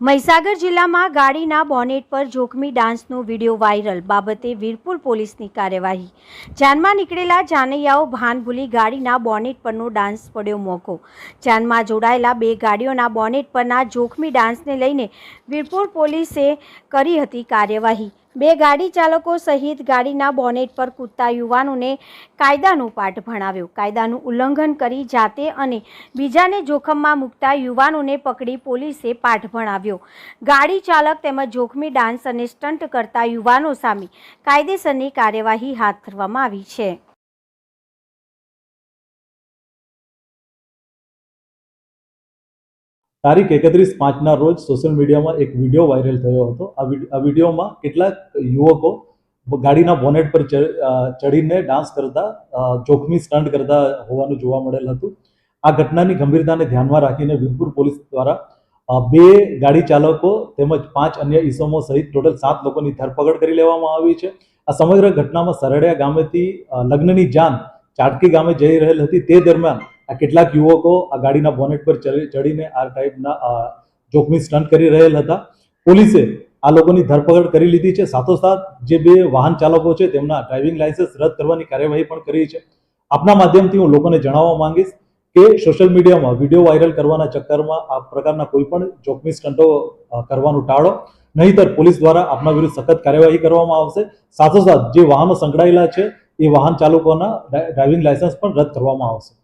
મહીસાગર જિલ્લામાં ગાડીના બોનેટ પર જોખમી ડાન્સનો વિડીયો વાયરલ બાબતે વીરપુર પોલીસની કાર્યવાહી। જાનમાં નીકળેલા જાનૈયાઓ ભાન ભૂલી ગાડીના બોનેટ પરનો ડાન્સ પડ્યો મોકો। જાનમાં જોડાયેલા બે ગાડીઓના બોનેટ પરના જોખમી ડાન્સને લઈને વીરપુર પોલીસે કરી હતી કાર્યવાહી। બે ગાડી ચાલકો સહિત ગાડીના બોનેટ પર કૂદતા યુવાનોને કાયદાનો પાઠ ભણાવ્યો। કાયદાનું ઉલ્લંઘન કરી જાતે અને બીજાને જોખમમાં મૂકતા યુવાનોને પકડી પોલીસે પાઠ ભણાવ્યો। ગાડી ચાલક તેમજ જોખમી ડાન્સ અને સ્ટન્ટ કરતા યુવાનો સામે કાયદેસરની કાર્યવાહી હાથ ધરવામાં આવી છે। તારીખ 31/5 રોજ સોશિયલ મીડિયામાં એક વિડીયો વાયરલ થયો હતો। આ વિડીયોમાં કેટલાક યુવકો ગાડીના બોનેટ પર ચડીને ડાન્સ કરતા જોખમી સ્ટન્ટ કરતા હોવાનું જોવા મળેલ હતું। આ ઘટનાની ગંભીરતાને ધ્યાનમાં રાખીને વીરપુર પોલીસ દ્વારા બે ગાડી ચાલકો તેમજ 5 અન્ય ઈસમો સહિત ટોટલ 7 લોકોની ધરપકડ કરી લેવામાં આવી છે। આ સમગ્ર ઘટનામાં સરડિયા ગામેથી લગ્નની જાન ચાટકી ગામે જઈ રહેલ હતી। તે દરમિયાન આ કેટલાક યુવકો આ ગાડીના બોનેટ પર ચડીને આ ટાઈપના જોખમી સ્ટન્ટ કરી રહેલ હતા। પોલીસે આ લોકોની ધરપકડ કરી લીધી છે। સાથોસાથ જે બે વાહન ચાલકો છે તેમના ડ્રાઇવિંગ લાયસન્સ રદ કરવાની કાર્યવાહી પણ કરી છે। આપના માધ્યમથી હું લોકોને જણાવવા માંગીશ કે સોશિયલ મીડિયામાં વિડીયો વાયરલ કરવાના ચક્કરમાં આ પ્રકારના કોઈ પણ જોખમી સ્ટન્ટો કરવાનું ટાળો, નહીંતર પોલીસ દ્વારા આપના વિરુદ્ધ સખત કાર્યવાહી કરવામાં આવશે। સાથોસાથ જે વાહનો સંકળાયેલા છે એ વાહન ચાલકોના ડ્રાઇવિંગ લાયસન્સ પણ રદ કરવામાં આવશે।